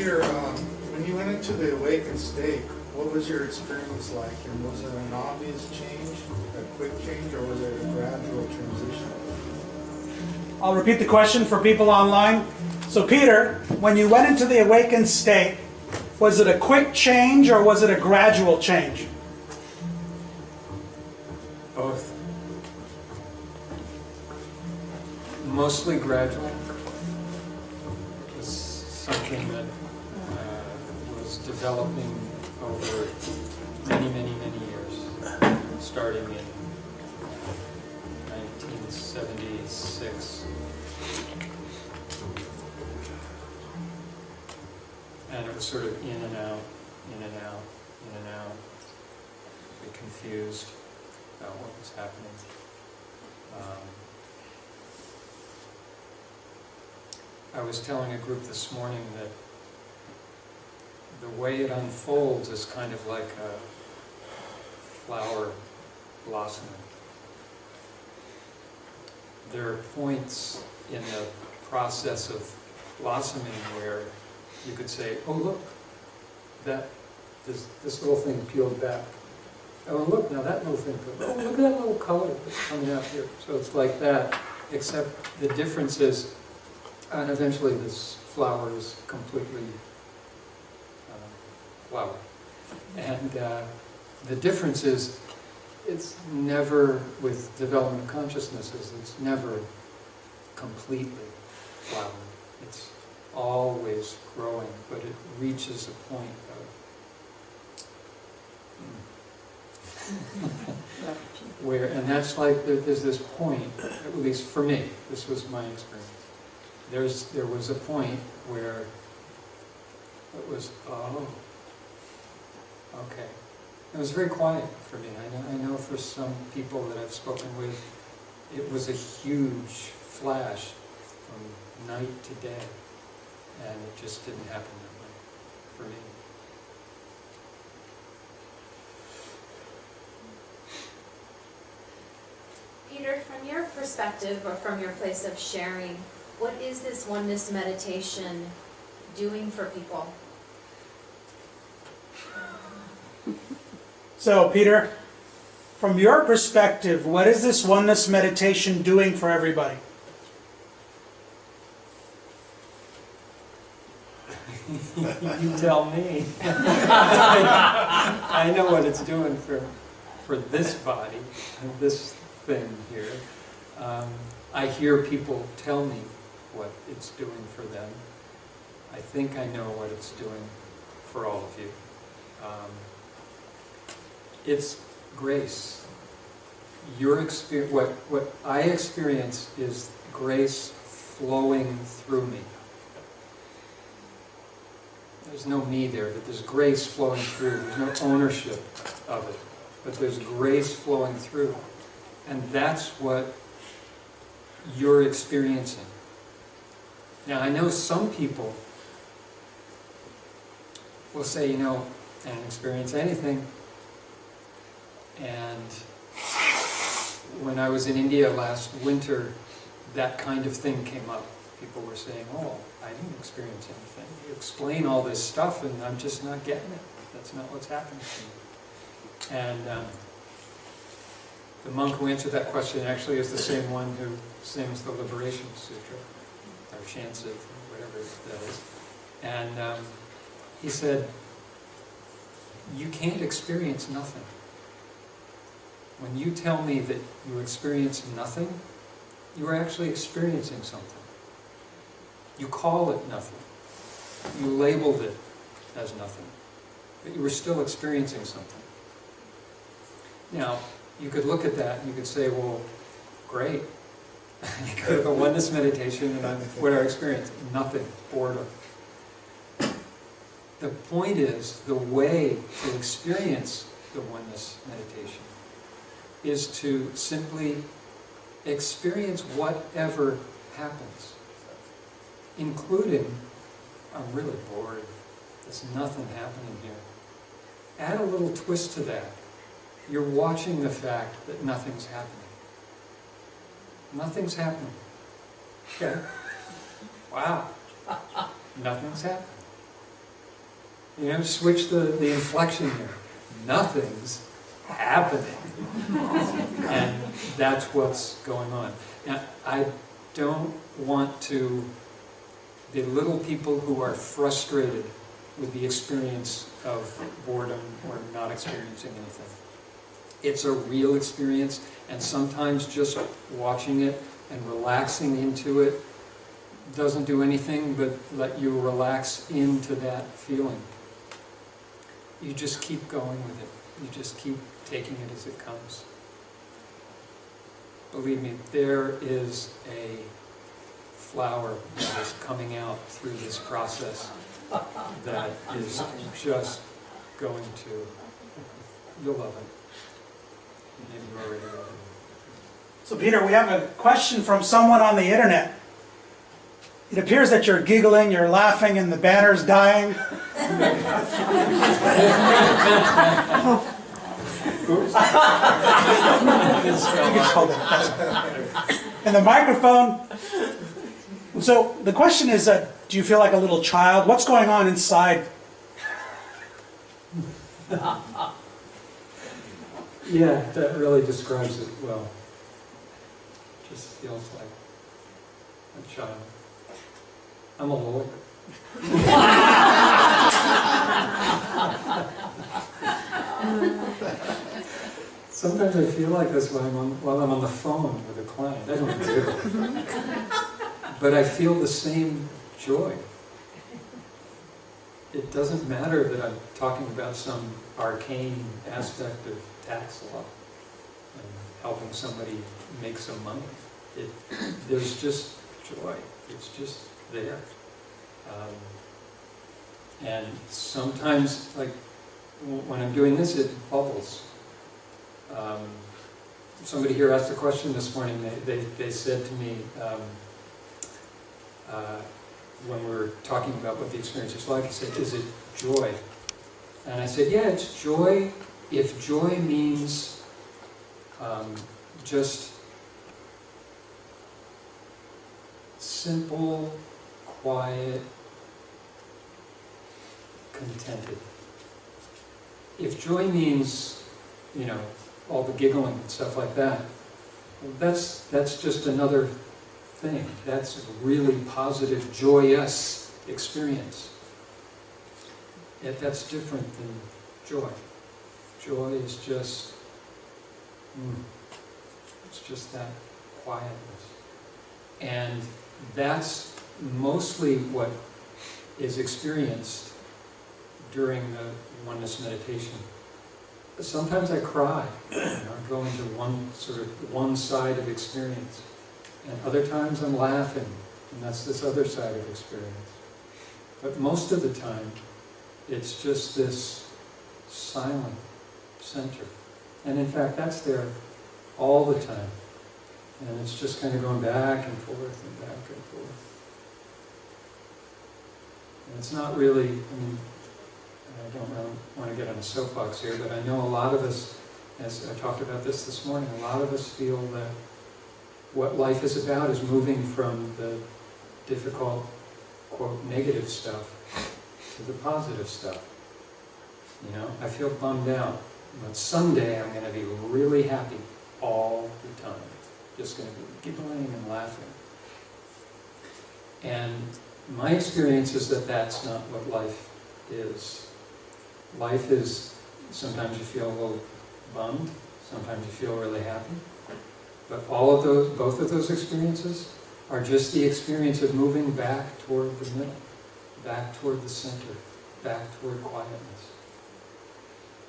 Peter, when you went into the awakened state, what was your experience like? And was it an obvious change, a quick change, or was it a gradual transition? I'll repeat the question for people online. So Peter, when you went into the awakened state, was it a quick change or was it a gradual change? Both. Mostly gradual. It was something that was developing over many, many, many years, starting in 1976. And it was sort of in and out, in and out, in and out. A bit confused about what was happening. I was telling a group this morning that the way it unfolds is kind of like a flower blossoming. There are points in the process of blossoming where you could say, oh look, this little thing peeled back. Oh look, now that little thing peeled back. Oh, look at that little color that's coming out here. So it's like that, except the difference is, and eventually this flower is completely flower. And the difference is, it's never, with development of consciousnesses, it's never completely flowering. It's always growing, but it reaches a point of where, and that's like, there's this point, at least for me, this was my experience. There was a point where it was, oh, okay. It was very quiet for me. I know for some people that I've spoken with, it was a huge flash from night to day, and it just didn't happen that way for me. Peter, from your perspective, or from your place of sharing, what is this oneness meditation doing for people? So Peter, from your perspective, what is this oneness meditation doing for everybody? You tell me. I know what it's doing for this body, this thing here. I hear people tell me what it's doing for them. I think I know what it's doing for all of you. It's grace. Your experience, what I experience is grace flowing through me. There's no me there, but there's grace flowing through. There's no ownership of it, but there's grace flowing through. And that's what you're experiencing. Now, I know some people will say, you know, I didn't experience anything. And when I was in India last winter, that kind of thing came up. People were saying, oh, I didn't experience anything. You explain all this stuff and I'm just not getting it. That's not what's happening to me. And the monk who answered that question actually is the same one who sings the Liberation Sutra, or chants it, or whatever that is. And he said, you can't experience nothing. When you tell me that you experience nothing, you are actually experiencing something. You call it nothing. You labeled it as nothing. But you were still experiencing something. Now, you could look at that and you could say, well, great. You could go oneness meditation and what I experience? Nothing. Boredom. The point is, the way to experience the oneness meditation is to simply experience whatever happens, including, I'm really bored, there's nothing happening here. Add a little twist to that. You're watching the fact that nothing's happening. Nothing's happening. Okay? Wow. Nothing's happening. You know, switch the inflection here. Nothing's happening. And that's what's going on. Now, I don't want to belittle people who are frustrated with the experience of boredom or not experiencing anything. It's a real experience, and sometimes just watching it and relaxing into it doesn't do anything but let you relax into that feeling. You just keep going with it. You just keep taking it as it comes. Believe me, there is a flower that is coming out through this process that is just going to, you'll love it. Maybe you already love it. So Peter, we have a question from someone on the internet. It appears that you're giggling, you're laughing, and the banner's dying. And the microphone. So the question is, do you feel like a little child? What's going on inside? Yeah, that really describes it well. Just feels like a child. I'm a lawyer. Sometimes I feel like this while I'm on the phone with a client. I don't do. But I feel the same joy. It doesn't matter that I'm talking about some arcane aspect of tax law and helping somebody make some money. There's just joy. It's just there. And sometimes, like when I'm doing this, it bubbles. Somebody here asked a question this morning. They said to me, when we were talking about what the experience is like, he said, is it joy? And I said, yeah, it's joy. If joy means just simple, quiet, contented. If joy means, you know, all the giggling and stuff like that, well, that's just another thing. That's a really positive, joyous experience. Yet that's different than joy. Joy is just, it's just that quietness. And that's mostly what is experienced during the oneness meditation. Sometimes I cry, I go into one side of experience. And other times I'm laughing, and that's this other side of experience. But most of the time, it's just this silent center. And in fact, that's there all the time. And it's just kind of going back and forth and back and forth. And it's not really, I mean, I don't really want to get on a soapbox here, but I know a lot of us, as I talked about this morning, a lot of us feel that what life is about is moving from the difficult, quote, negative stuff to the positive stuff. You know, I feel bummed out, but someday I'm going to be really happy all the time. Just going to be giggling and laughing. And my experience is that that's not what life is. Life is, sometimes you feel a little bummed, sometimes you feel really happy. But both of those experiences are just the experience of moving back toward the middle, back toward the center, back toward quietness.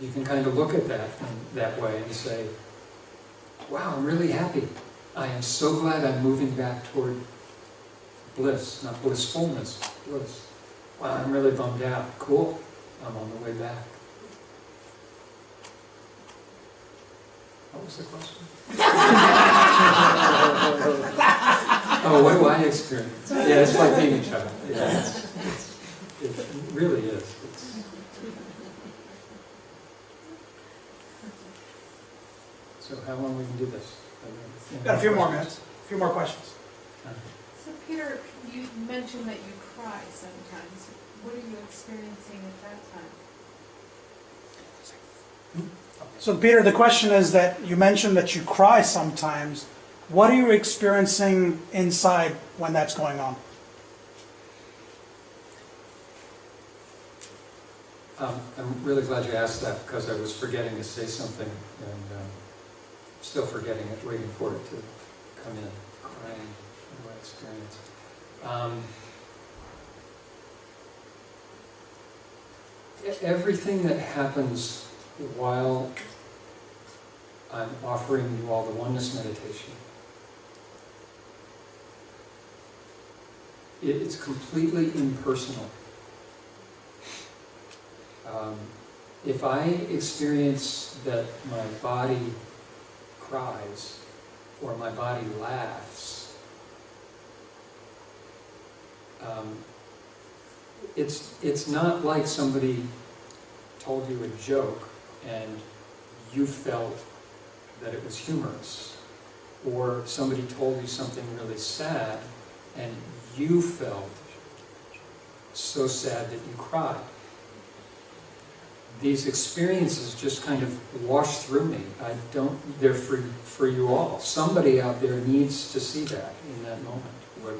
You can kind of look at that way and say, wow, I'm really happy. I am so glad I'm moving back toward bliss, not blissfulness, bliss. Wow, I'm really bummed out. Cool, I'm on the way back. What was the question? Oh, what do I experience? Yeah, it's like being a child. Yeah, it really is. So how long we can do this? Got a few more minutes, a few more questions. So Peter, you mentioned that you cry sometimes. what are you experiencing at that time? So Peter, the question is that you mentioned that you cry sometimes. What are you experiencing inside when that's going on? I'm really glad you asked that, because I was forgetting to say something, and still forgetting it, waiting for it to come in, crying, my experience. Everything that happens while I'm offering you all the oneness meditation, it's completely impersonal. If I experience that my body cries or my body laughs, it's not like somebody told you a joke and you felt that it was humorous, or somebody told you something really sad and you felt so sad that you cried. These experiences just kind of wash through me. They're for you all. Somebody out there needs to see that in that moment,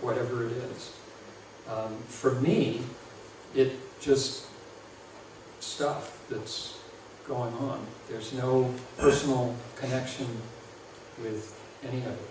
whatever it is. For me, it just stuff that's going on. There's no personal connection with any of it.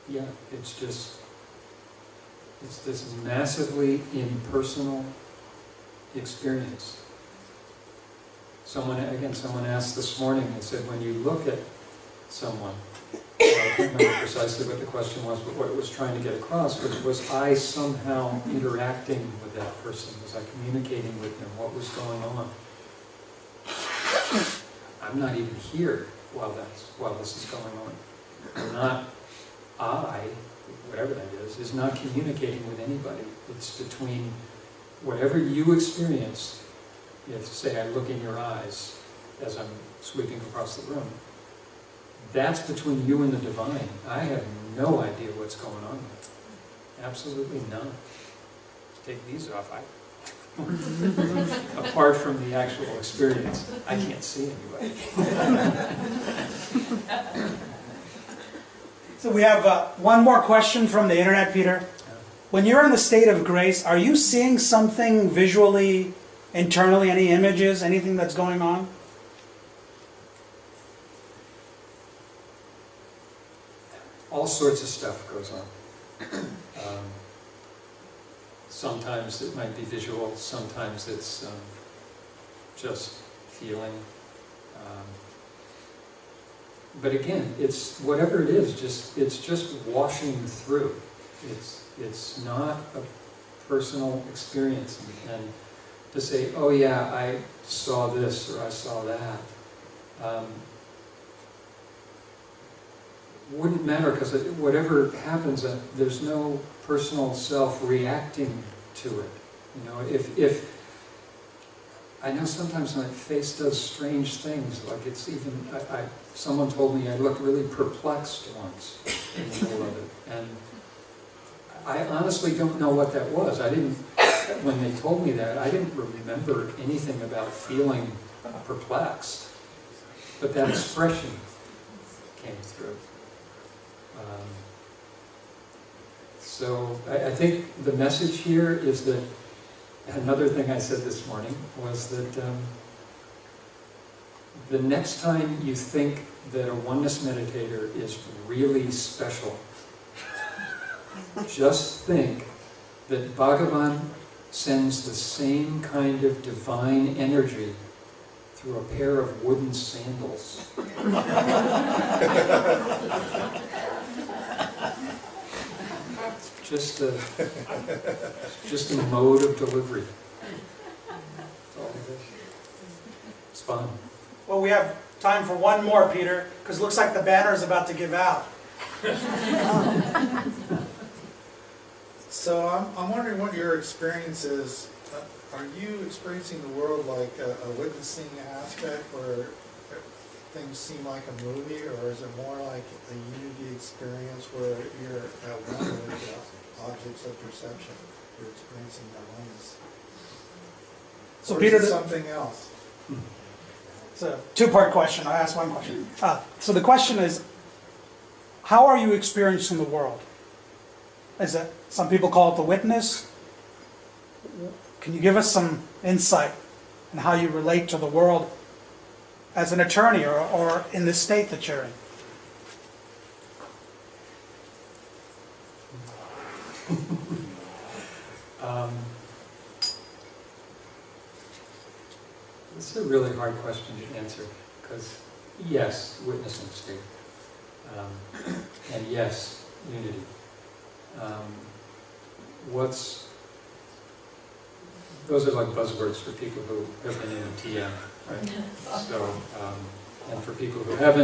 Yeah, it's this massively impersonal experience. Someone asked this morning, they said, when you look at someone, I can't remember precisely what the question was, but what it was trying to get across was I somehow interacting with that person? Was I communicating with them? What was going on? I'm not even here while this is going on. Whatever that is not communicating with anybody. It's between whatever you experienced. If, say, I look in your eyes as I'm sweeping across the room, that's between you and the divine. I have no idea what's going on there. Absolutely none. Take these off. Apart from the actual experience, I can't see anybody. So we have one more question from the internet, Peter. When you're in the state of grace, are you seeing something visually, internally, any images, anything that's going on? All sorts of stuff goes on. Sometimes it might be visual, sometimes it's just feeling. But again, it's whatever it is, it's just washing through. It's not a personal experience, and to say, oh yeah, I saw this or I saw that, wouldn't matter, because whatever happens, there's no personal self reacting to it. You know, if I know sometimes my face does strange things, like it's even, someone told me I looked really perplexed once in the middle of it, and I honestly don't know what that was. When they told me that, I didn't remember anything about feeling perplexed, but that expression came through. So I think the message here is that, another thing I said this morning was that the next time you think that a oneness meditator is really special, just think that Bhagavan sends the same kind of divine energy through a pair of wooden sandals. Just a mode of delivery. That's all it is. It's fun. Well, we have time for one more, Peter, because it looks like the banner is about to give out. So I'm wondering what your experience is. Are you experiencing the world like a witnessing aspect where things seem like a movie, or is it more like a unity experience where you're at one with objects of perception. You're experiencing that oneness. So Or Peter, is it something else? it's a two-part question. I asked one question. So the question is, how are you experiencing the world? Is it, some people call it the witness? Can you give us some insight in how you relate to the world as an attorney or in the state that you're in? This is a really hard question to answer, because yes, witnessing state, and yes, unity. Those are like buzzwords for people who have been in TM, right? So, and for people who haven't,